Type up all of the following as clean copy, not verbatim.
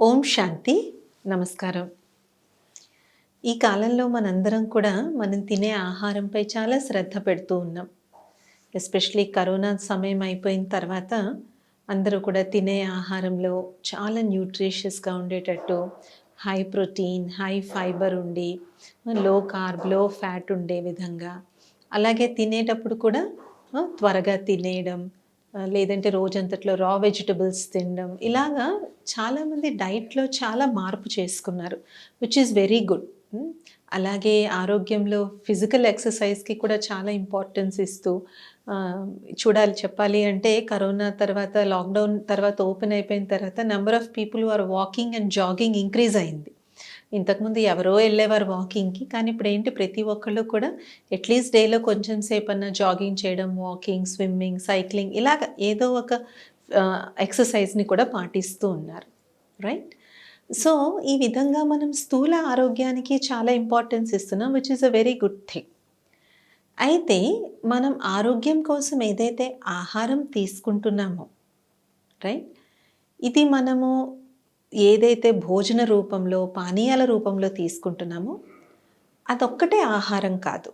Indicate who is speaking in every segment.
Speaker 1: ఓం శాంతి. నమస్కారం. ఈ కాలంలో మనందరం కూడా మనం తినే ఆహారంపై చాలా శ్రద్ధ పెడుతూ ఉన్నాం. ఎస్పెషల్లీ కరోనా సమయం అయిపోయిన తర్వాత అందరూ కూడా తినే ఆహారంలో చాలా న్యూట్రిషియస్‌గా ఉండేటట్టు, హై ప్రోటీన్, హై ఫైబర్ ఉండి, లో కార్బ్, లో ఫ్యాట్ ఉండే విధంగా, అలాగే తినేటప్పుడు కూడా త్వరగా తినేయడం, లేదంటే రోజంతట్లో రా వెజిటబుల్స్ తినడం, ఇలాగా చాలామంది డైట్‌లో చాలా మార్పు చేసుకున్నారు. Which is very good. అలాగే ఆరోగ్యంలో ఫిజికల్ ఎక్సర్సైజ్‌కి కూడా చాలా ఇంపార్టెన్స్ ఇస్తూ చెప్పాలి అంటే కరోనా తర్వాత, లాక్‌డౌన్ తర్వాత ఓపెన్ అయిపోయిన తర్వాత number of people who are walking and jogging increase అయింది. ఇంతకుముందు ఎవరో వెళ్ళేవారు వాకింగ్‌కి. కానీ ఇప్పుడేంటి ప్రతి ఒక్కళ్ళు కూడా అట్‌లీస్ట్ డేలో కొంచెం సేపన్నా జాగింగ్ చేయడం, వాకింగ్, స్విమ్మింగ్, సైక్లింగ్ ఇలాగ ఏదో ఒక ఎక్సర్సైజ్‌ని కూడా పాటిస్తూ ఉన్నారు. రైట్? సో, ఈ విధంగా మనం స్థూల ఆరోగ్యానికి చాలా ఇంపార్టెన్స్ ఇస్తున్నాం. Which is a very good thing. అయితే మనం ఆరోగ్యం కోసం ఏదైతే ఆహారం తీసుకుంటున్నామో, రైట్? ఇది మనము ఏదైతే భోజన రూపంలో, పానీయాల రూపంలో తీసుకుంటున్నామో అదొక్కటే ఆహారం కాదు.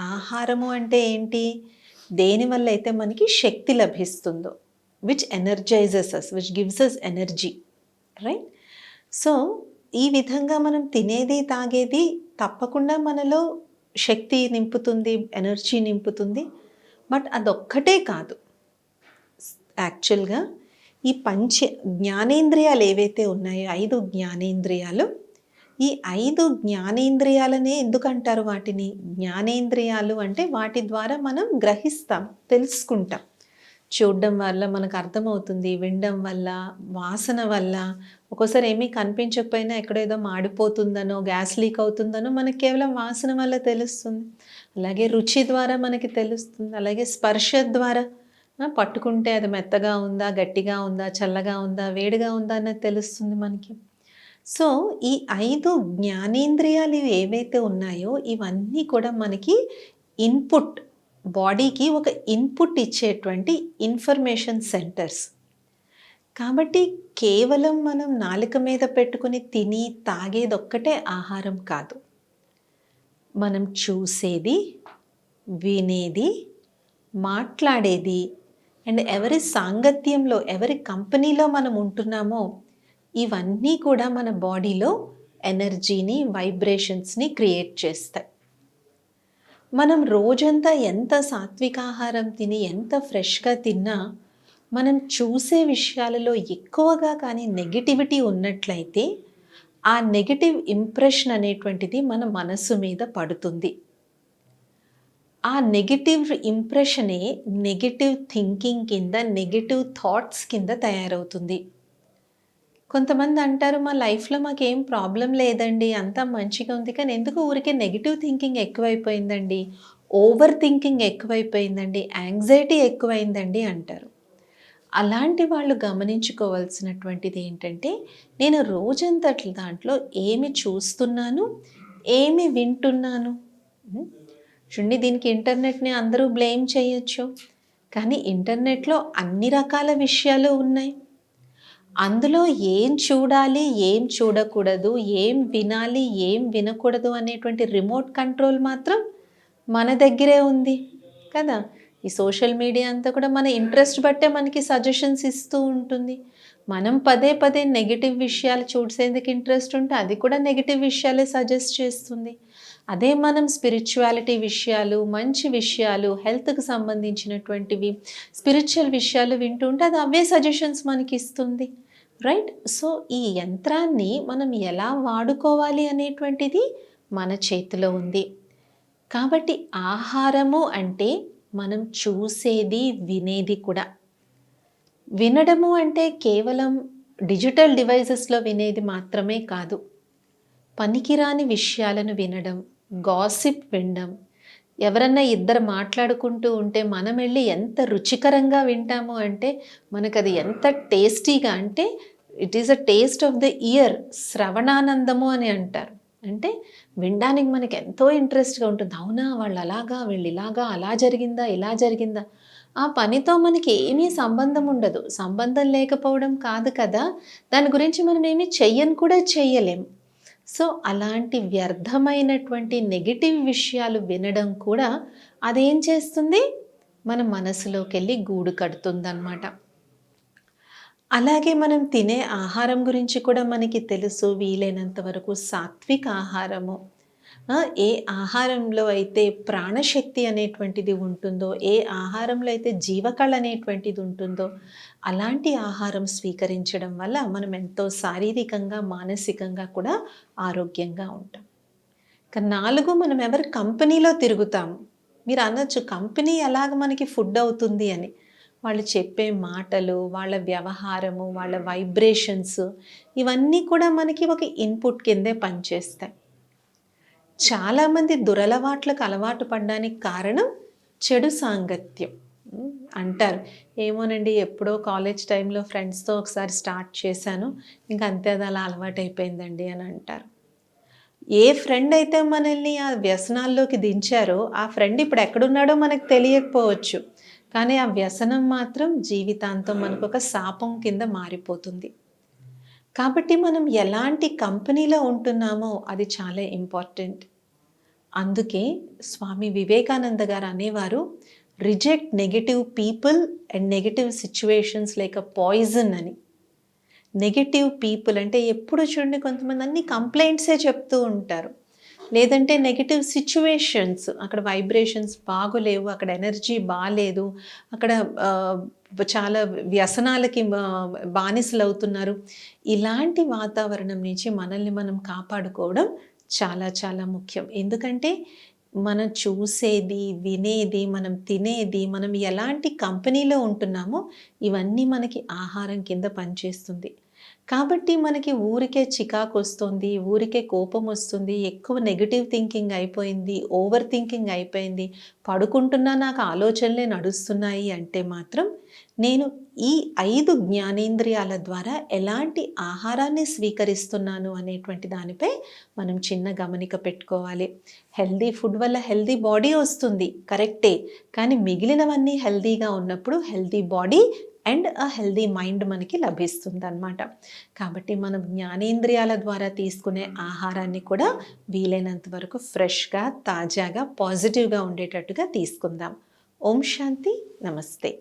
Speaker 1: ఆహారము అంటే ఏంటి? దేనివల్ల అయితే మనకి శక్తి లభిస్తుందో, which energises us, which gives us energy. Right? So, ఈ విధంగా మనం తినేది, తాగేది తప్పకుండా మనలో శక్తి నింపుతుంది, ఎనర్జీ నింపుతుంది. బట్ అదొక్కటే కాదు. యాక్చువల్‌గా ఈ జ్ఞానేంద్రియాలు ఏవైతే ఉన్నాయో 5 జ్ఞానేంద్రియాలు, ఈ 5 జ్ఞానేంద్రియాలనే ఎందుకంటారు వాటిని? జ్ఞానేంద్రియాలు అంటే వాటి ద్వారా మనం గ్రహిస్తాం, తెలుసుకుంటాం. చూడడం వల్ల మనకు అర్థమవుతుంది, వినడం వల్ల, వాసన వల్ల, ఒక్కోసారి ఏమీ కనిపించకపోయినా ఎక్కడో ఏదో మాడిపోతుందనో, గ్యాస్ లీక్ అవుతుందనో మనకు కేవలం వాసన వల్ల తెలుస్తుంది. అలాగే రుచి ద్వారా మనకి తెలుస్తుంది. అలాగే స్పర్శ ద్వారా పట్టుకుంటే అది మెత్తగా ఉందా, గట్టిగా ఉందా, చల్లగా ఉందా, వేడిగా ఉందా అన్నది తెలుస్తుంది మనకి. సో, ఈ 5 జ్ఞానేంద్రియాలు ఏవైతే ఉన్నాయో ఇవన్నీ కూడా మనకి ఇన్పుట్, బాడీకి ఒక ఇన్పుట్ ఇచ్చేటువంటి ఇన్ఫర్మేషన్ సెంటర్స్. కాబట్టి కేవలం మనం నాలుక మీద పెట్టుకుని తిని తాగేదొక్కటే ఆహారం కాదు. మనం చూసేది, వినేది, మాట్లాడేది అండ్ ఎవరి సాంగత్యంలో, ఎవరి కంపెనీలో మనం ఉంటున్నామో ఇవన్నీ కూడా మన బాడీలో ఎనర్జీని, వైబ్రేషన్స్‌ని క్రియేట్ చేస్తాయి. మనం రోజంతా ఎంత సాత్వికాహారం తిని, ఎంత ఫ్రెష్‌గా తిన్నా, మనం చూసే విషయాలలో ఎక్కువగా కానీ నెగటివిటీ ఉన్నట్లయితే, ఆ నెగటివ్ ఇంప్రెషన్ అనేటువంటిది మన మనస్సు మీద పడుతుంది. ఆ నెగటివ్ ఇంప్రెషనే నెగటివ్ థింకింగ్ కింద, నెగటివ్ థాట్స్ కింద తయారవుతుంది. కొంతమంది అంటారు, మా లైఫ్‌లో మాకేం ప్రాబ్లం లేదండి, అంతా మంచిగా ఉంది. కానీ ఎందుకు ఊరికే నెగటివ్ థింకింగ్ ఎక్కువైపోయిందండి, ఓవర్ థింకింగ్ ఎక్కువైపోయిందండి, యాంగ్జైటీ ఎక్కువైందండి అంటారు. అలాంటి వాళ్ళు గమనించుకోవాల్సినటువంటిది ఏంటంటే, నేను రోజంతటి దాంట్లో ఏమి చూస్తున్నాను, ఏమి వింటున్నాను. చూడండి, దీనికి ఇంటర్నెట్‌ని అందరూ బ్లేమ్ చేయొచ్చు. కానీ ఇంటర్నెట్‌లో అన్ని రకాల విషయాలు ఉన్నాయి. అందులో ఏం చూడాలి, ఏం చూడకూడదు, ఏం వినాలి, ఏం వినకూడదు అనేటువంటి రిమోట్ కంట్రోల్ మాత్రం మన దగ్గరే ఉంది కదా! ఈ సోషల్ మీడియా అంతా కూడా మన ఇంట్రెస్ట్ బట్టే మనకి సజెషన్స్ ఇస్తూ ఉంటుంది. మనం పదే పదే నెగెటివ్ విషయాలు చూసేందుకు ఇంట్రెస్ట్ ఉంటే అది కూడా నెగెటివ్ విషయాలే సజెస్ట్ చేస్తుంది. అదే మనం స్పిరిచువాలిటీ విషయాలు, మంచి విషయాలు, హెల్త్‌కి సంబంధించినటువంటివి, స్పిరిచువల్ విషయాలు వింటూ ఉంటే అది అవే సజెషన్స్ మనకి ఇస్తుంది. రైట్? సో, ఈ యంత్రాన్ని మనం ఎలా వాడుకోవాలి అనేటువంటిది మన చేతిలో ఉంది. కాబట్టి ఆహారము అంటే మనం చూసేది, వినేది కూడా. వినడము అంటే కేవలం డిజిటల్ డివైసెస్‌లో వినేది మాత్రమే కాదు. పనికిరాని విషయాలను వినడం, గాసిప్ వినడం, ఎవరన్నా ఇద్దరు మాట్లాడుకుంటూ ఉంటే మనం వెళ్ళి ఎంత రుచికరంగా వింటాము అంటే, మనకది ఎంత టేస్టీగా అంటే it is a taste of the ear, శ్రవణానందము అని అంటారు. అంటే వినడానికి మనకి ఎంతో ఇంట్రెస్ట్‌గా ఉంటుంది. అవునా, వాళ్ళు అలాగా, వీళ్ళు ఇలాగా, అలా జరిగిందా, ఇలా జరిగిందా. ఆ పనితో మనకి ఏమీ సంబంధం ఉండదు. సంబంధం లేకపోవడం కాదు కదా! దాని గురించి మనం ఏమి చెయ్యను కూడా చెయ్యలేం. సో, అలాంటి వ్యర్థమైనటువంటి నెగెటివ్ విషయాలు వినడం కూడా అదేం చేస్తుంది? మన మనసులోకెళ్ళి గూడు కడుతుందనమాట. అలాగే మనం తినే ఆహారం గురించి కూడా మనకి తెలుసు. వీలైనంత వరకు సాత్విక ఆహారము. ఏ ఆహారంలో అయితే ప్రాణశక్తి అనేటువంటిది ఉంటుందో, ఏ ఆహారంలో అయితే జీవకళ అనేటువంటిది ఉంటుందో, అలాంటి ఆహారం స్వీకరించడం వల్ల మనం ఎంతో శారీరకంగా, మానసికంగా కూడా ఆరోగ్యంగా ఉంటాం. ఇక 4 మనం ఎవరి కంపెనీలో తిరుగుతాము. మీరు అనొచ్చు కంపెనీ ఎలాగ మనకి ఫుడ్ అవుతుంది అని. వాళ్ళు చెప్పే మాటలు, వాళ్ళ వ్యవహారము, వాళ్ళ వైబ్రేషన్స్ ఇవన్నీ కూడా మనకి ఒక ఇన్‌పుట్ కిందే పనిచేస్తాయి. చాలామంది దురలవాట్లకు అలవాటు పడడానికి కారణం చెడు సాంగత్యం. హ్మ్. అంటారు. ఏమోనండి ఎప్పుడో కాలేజ్ టైంలో ఫ్రెండ్స్‌తో ఒకసారి స్టార్ట్ చేశాను. ఇంక అంతే అది అలా అలవాటయిపోయిందండి అని అంటారు. ఏ ఫ్రెండ్ అయితే మనల్ని ఆ వ్యసనాల్లోకి దించారో, ఆ ఫ్రెండ్ ఇప్పుడు ఎక్కడున్నాడో మనకు తెలియకపోవచ్చు. కానీ ఆ వ్యసనం మాత్రం జీవితాంతం మనకొక శాపం కింద మారిపోతుంది. కాబట్టి మనం ఎలాంటి కంపెనీలో ఉంటున్నామో అది చాలా ఇంపార్టెంట్. అందుకే స్వామి వివేకానంద గారు అనేవారు, reject negative people and negative situations like a poison అని. నెగెటివ్ పీపుల్ అంటే ఎప్పుడు చూడండి కొంతమంది అన్ని కంప్లెయింట్సే చెప్తూ ఉంటారు. లేదంటే నెగెటివ్ సిట్యుయేషన్స్ అక్కడ వైబ్రేషన్స్ బాగోలేవు, అక్కడ ఎనర్జీ బాలేదు, అక్కడ చాలా వ్యసనాలకి బానిసలవుతున్నారు. ఇలాంటి వాతావరణం నుంచి మనల్ని మనం కాపాడుకోవడం చాలా చాలా ముఖ్యం. ఎందుకంటే మనం చూసేది, వినేది, మనం తినేది, మనం ఎలాంటి కంపెనీలో ఉంటున్నామో ఇవన్నీ మనకి ఆహారం కింద పనిచేస్తుంది. కాబట్టి మనకి ఊరికే చికాకొస్తుంది, ఊరికే కోపమొస్తుంది, ఎక్కువ నెగెటివ్ థింకింగ్ అయిపోయింది, ఓవర్ థింకింగ్ అయిపోయింది, పడుకుంటున్నా నాకు ఆలోచనలే నడుస్తున్నాయి అంటే మాత్రం నేను ఈ 5 జ్ఞానేంద్రియాల ద్వారా ఎలాంటి ఆహారాన్ని స్వీకరిస్తున్నాను అనేటువంటి దానిపై మనం చిన్న గమనిక పెట్టుకోవాలి. హెల్తీ ఫుడ్ వల్ల హెల్తీ బాడీ వస్తుంది కరెక్టే. కానీ మిగిలినవన్నీ హెల్తీగా ఉన్నప్పుడు healthy body and healthy mind మనకి లభిస్తుందన్నమాట. కాబట్టి మనం జ్ఞానేంద్రియాల ద్వారా తీసుకునే ఆహారాన్ని కూడా వీలైనంత వరకు ఫ్రెష్‌గా, తాజాగా, పాజిటివ్‌గా ఉండేటట్టుగా తీసుకుందాం. ఓం శాంతి. నమస్తే.